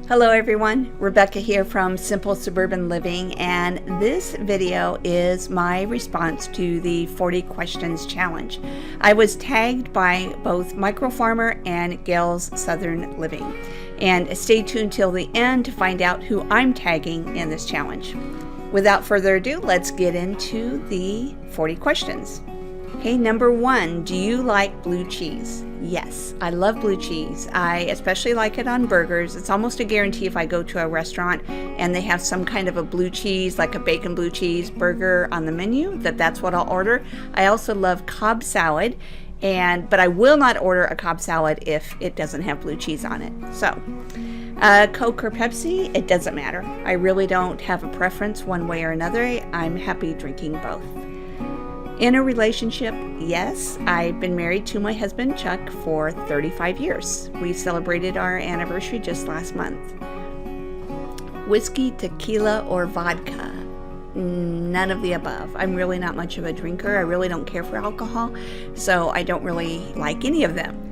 Hello everyone, Rebecca here from Simple Suburban Living, and this video is my response to the 40 Questions Challenge. I was tagged by both Micro Farmer and Gail's Southern Living, and stay tuned till the end to find out who I'm tagging in this challenge. Without further ado, let's get into the 40 questions. Okay, number 1, do you like blue cheese? Yes, I love blue cheese. I especially like it on burgers. It's almost a guarantee if I go to a restaurant and they have some kind of a blue cheese, like a bacon blue cheese burger on the menu, that's what I'll order. I also love Cobb salad, but I will not order a Cobb salad if it doesn't have blue cheese on it. So, Coke or Pepsi, it doesn't matter. I really don't have a preference one way or another. I'm happy drinking both. In a relationship, yes, I've been married to my husband, Chuck, for 35 years. We celebrated our anniversary just last month. Whiskey, tequila, or vodka? None of the above. I'm really not much of a drinker. I really don't care for alcohol, so I don't really like any of them.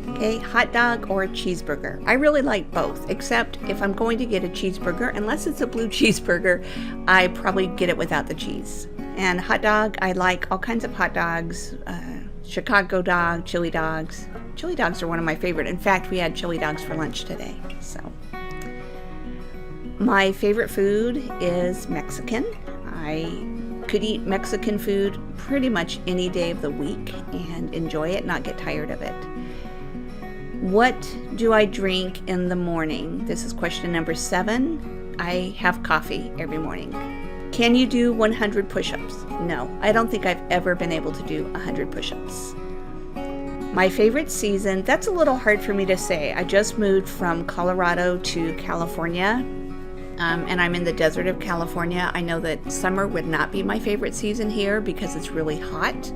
Okay, hot dog or cheeseburger? I really like both, except if I'm going to get a cheeseburger, unless it's a blue cheeseburger, I probably get it without the cheese. And hot dog, I like all kinds of hot dogs, Chicago dog, chili dogs. Chili dogs are one of my favorite. In fact, we had chili dogs for lunch today. So, my favorite food is Mexican. I could eat Mexican food pretty much any day of the week and enjoy it, not get tired of it. What do I drink in the morning? This is question number 7. I have coffee every morning. Can you do 100 push-ups? No, I don't think I've ever been able to do 100 push-ups. My favorite season, that's a little hard for me to say. I just moved from Colorado to California, and I'm in the desert of California. I know that summer would not be my favorite season here because it's really hot.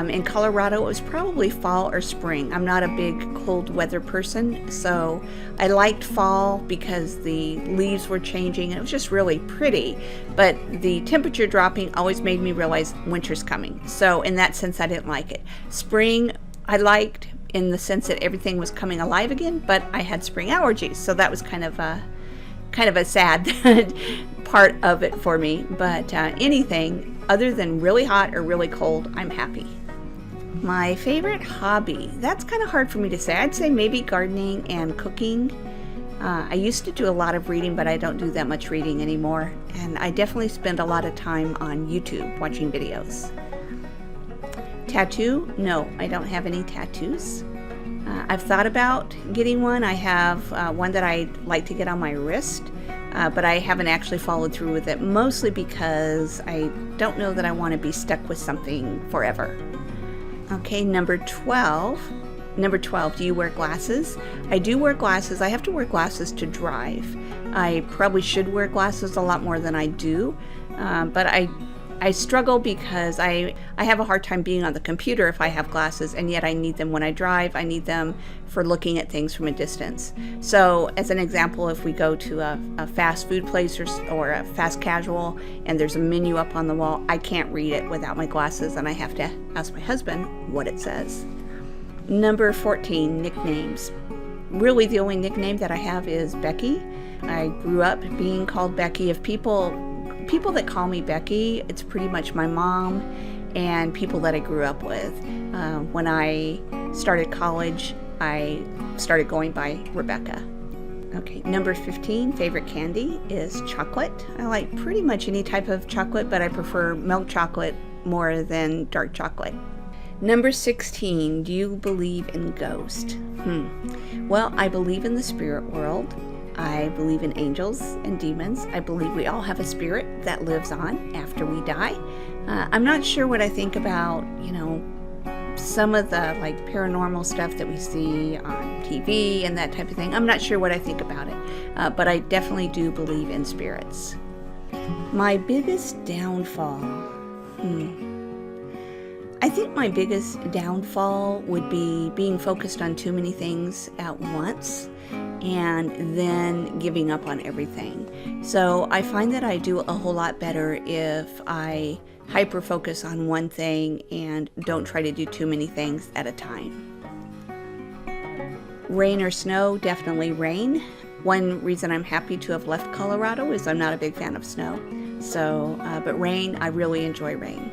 In Colorado, it was probably fall or spring. I'm not a big cold weather person, so I liked fall because the leaves were changing and it was just really pretty. But the temperature dropping always made me realize winter's coming. So in that sense, I didn't like it. Spring, I liked in the sense that everything was coming alive again, but I had spring allergies, so that was kind of a sad part of it for me. But anything other than really hot or really cold, I'm happy. My favorite hobby, that's kind of hard for me to say. I'd say maybe gardening and cooking. I used to do a lot of reading, but I don't do that much reading anymore. And I definitely spend a lot of time on YouTube watching videos. Tattoo? No, I don't have any tattoos. I've thought about getting one. I have one that I'd like to get on my wrist, but I haven't actually followed through with it, mostly because I don't know that I want to be stuck with something forever. Okay, number 12. Number 12, do you wear glasses? I do wear glasses. I have to wear glasses to drive. I probably should wear glasses a lot more than I do, but I struggle because I have a hard time being on the computer if I have glasses, and yet I need them when I drive. I need them for looking at things from a distance. So as an example, if we go to a fast food place or a fast casual and there's a menu up on the wall, I can't read it without my glasses, and I have to ask my husband what it says. Number 14, nicknames. Really the only nickname that I have is Becky. I grew up being called Becky. If people that call me Becky, it's pretty much my mom and people that I grew up with. When I started college, I started going by Rebecca. Okay, number 15, favorite candy is chocolate. I like pretty much any type of chocolate, but I prefer milk chocolate more than dark chocolate. Number 16, do you believe in ghosts? Well, I believe in the spirit world. I believe in angels and demons. I believe we all have a spirit that lives on after we die. I'm not sure what I think about, some of the paranormal stuff that we see on TV and that type of thing. I'm not sure what I think about it, but I definitely do believe in spirits. My biggest downfall. I think my biggest downfall would be being focused on too many things at once and then giving up on everything. So I find that I do a whole lot better if I hyper focus on one thing and don't try to do too many things at a time. Rain or snow? Definitely rain. One reason I'm happy to have left Colorado is I'm not a big fan of snow. So, but rain, I really enjoy rain.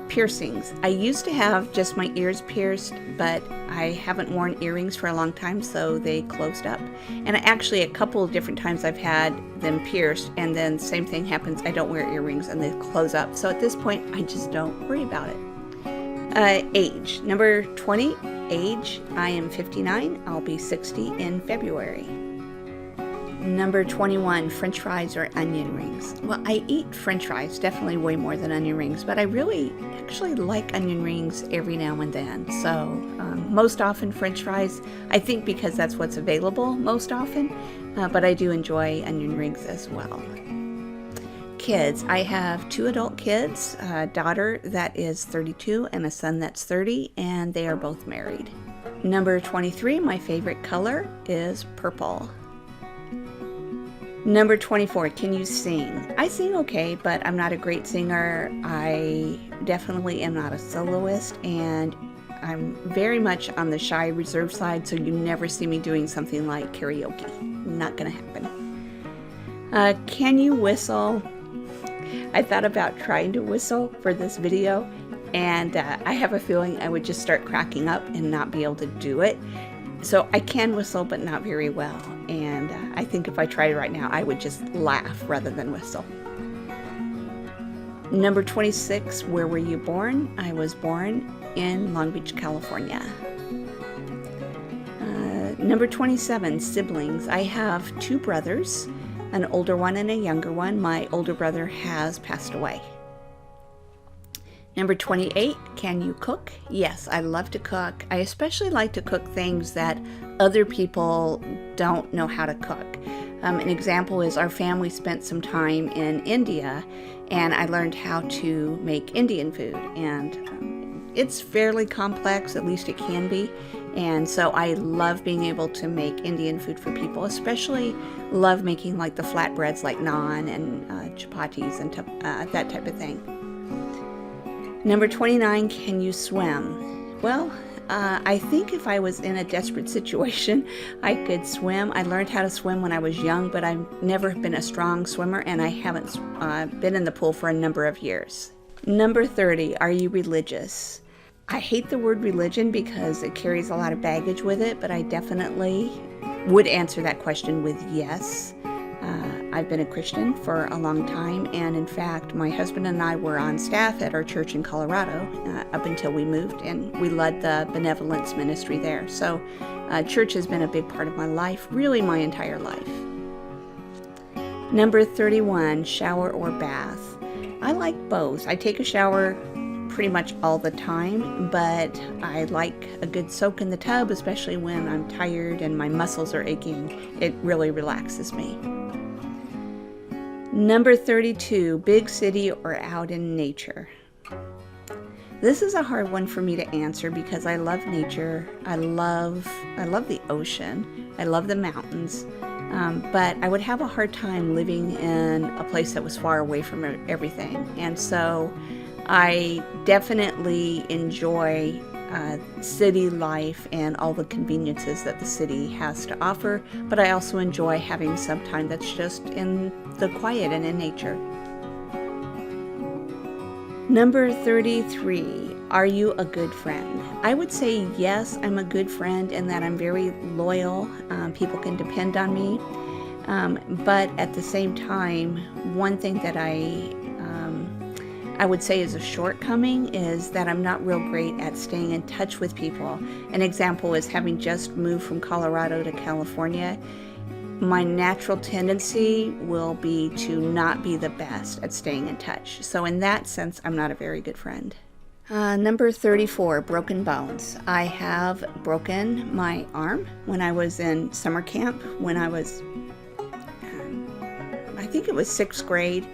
Piercings. I used to have just my ears pierced, but I haven't worn earrings for a long time, so they closed up. And actually a couple of different times I've had them pierced, and then same thing happens, I don't wear earrings and they close up. So at this point, I just don't worry about it. Age. Number 20, age. I am 59. I'll be 60 in February. Number 21, French fries or onion rings. Well, I eat French fries, definitely way more than onion rings, but I really actually like onion rings every now and then. So most often French fries, I think because that's what's available most often, but I do enjoy onion rings as well. Kids. I have 2 adult kids, a daughter that is 32 and a son that's 30, and they are both married. Number 23, my favorite color is purple. Number 24, can you sing? I sing okay, but I'm not a great singer. I definitely am not a soloist, and I'm very much on the shy, reserved side, so you never see me doing something like karaoke. Not gonna happen. Can you whistle? I thought about trying to whistle for this video, and I have a feeling I would just start cracking up and not be able to do it. So I can whistle, but not very well. And I think if I tried right now, I would just laugh rather than whistle. Number 26, where were you born? I was born in Long Beach, California. Number 27, siblings. I have 2 brothers, an older one and a younger one. My older brother has passed away. Number 28, can you cook? Yes, I love to cook. I especially like to cook things that other people don't know how to cook. An example is our family spent some time in India, and I learned how to make Indian food. And it's fairly complex, at least it can be. And so I love being able to make Indian food for people, especially love making like the flatbreads like naan and chapatis and that type of thing. Number 29, can you swim? Well, I think if I was in a desperate situation, I could swim. I learned how to swim when I was young, but I've never been a strong swimmer, and I haven't been in the pool for a number of years. Number 30, are you religious? I hate the word religion because it carries a lot of baggage with it, but I definitely would answer that question with yes. I've been a Christian for a long time, and in fact, my husband and I were on staff at our church in Colorado up until we moved, and we led the benevolence ministry there. So church has been a big part of my life, really my entire life. Number 31, shower or bath. I like both. I take a shower pretty much all the time, but I like a good soak in the tub, especially when I'm tired and my muscles are aching. It really relaxes me. Number 32, big city or out in nature. This is a hard one for me to answer because I love nature. I love the ocean. I love the mountains. But I would have a hard time living in a place that was far away from everything. And so I definitely enjoy city life and all the conveniences that the city has to offer, but I also enjoy having some time that's just in the quiet and in nature. Number 33, are you a good friend? I would say yes, I'm a good friend in that I'm very loyal. People can depend on me, but at the same time, one thing that I would say is a shortcoming is that I'm not real great at staying in touch with people. An example is having just moved from Colorado to California. My natural tendency will be to not be the best at staying in touch. So in that sense, I'm not a very good friend. Number 34, broken bones. I have broken my arm when I was in summer camp when I was, I think it was 6th grade.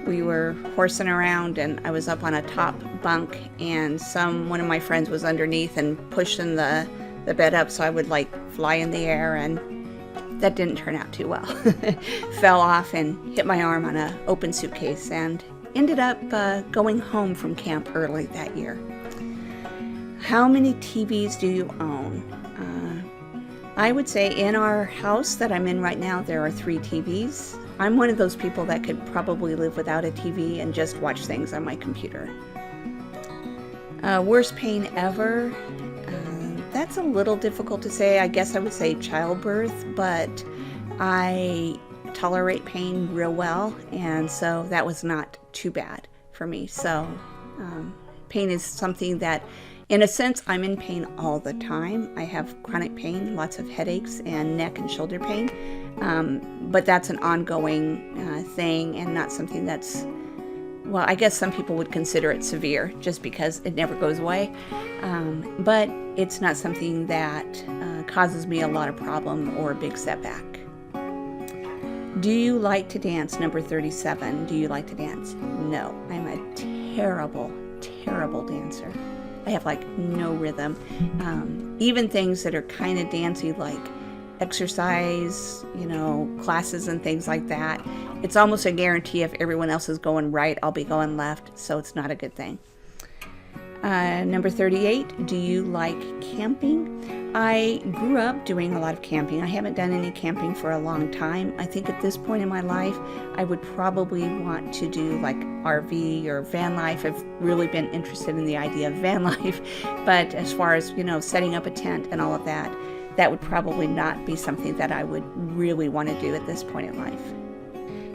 We were horsing around and I was up on a top bunk and one of my friends was underneath and pushing the bed up so I would like fly in the air, and that didn't turn out too well. Fell off and hit my arm on an open suitcase and ended up going home from camp early that year. How many TVs do you own? I would say in our house that I'm in right now, there are 3 TVs. I'm one of those people that could probably live without a TV and just watch things on my computer. Worst pain ever? That's a little difficult to say. I guess I would say childbirth, but I tolerate pain real well, and so that was not too bad for me. So pain is something that, in a sense, I'm in pain all the time. I have chronic pain, lots of headaches and neck and shoulder pain, but that's an ongoing thing and not something that's, well, I guess some people would consider it severe just because it never goes away, but it's not something that causes me a lot of problem or a big setback. Do you like to dance? Number 37. Do you like to dance? No, I'm a terrible dancer. I have like no rhythm. Even things that are kind of dancey, like exercise, classes and things like that, it's almost a guarantee if everyone else is going right, I'll be going left, so it's not a good thing. Number 38, do you like camping? I grew up doing a lot of camping. I haven't done any camping for a long time. I think at this point in my life, I would probably want to do like RV or van life. I've really been interested in the idea of van life, but as far as, setting up a tent and all of that, that would probably not be something that I would really want to do at this point in life.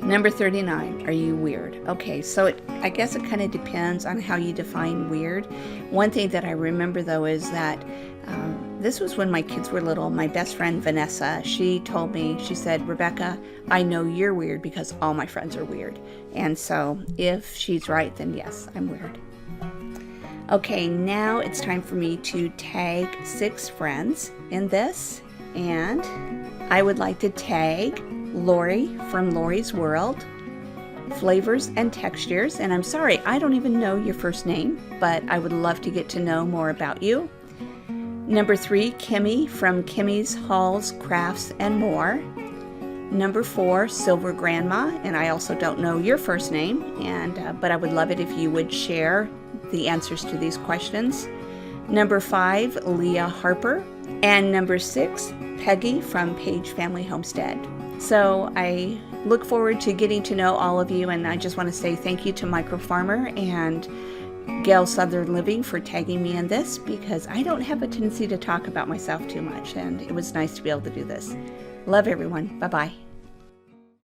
Number 39, are you weird? Okay, so I guess it kind of depends on how you define weird. One thing that I remember though is that this was when my kids were little. My best friend Vanessa, she told me, she said, Rebecca, I know you're weird because all my friends are weird. And so if she's right, then yes, I'm weird. Okay, now it's time for me to tag 6 friends in this. And I would like to tag Lori from Lori's World, Flavors and Textures. And I'm sorry, I don't even know your first name, but I would love to get to know more about you. Number 3, Kimmy from Kimmy's Halls, Crafts, and More. Number 4, Silver Grandma, and I also don't know your first name, but I would love it if you would share the answers to these questions. Number 5, Leah Harper. And number 6, Peggy from Page Family Homestead. So I look forward to getting to know all of you, and I just want to say thank you to Micro Farmer and Gail Southern Living for tagging me in this, because I don't have a tendency to talk about myself too much, and it was nice to be able to do this. Love everyone. Bye-bye.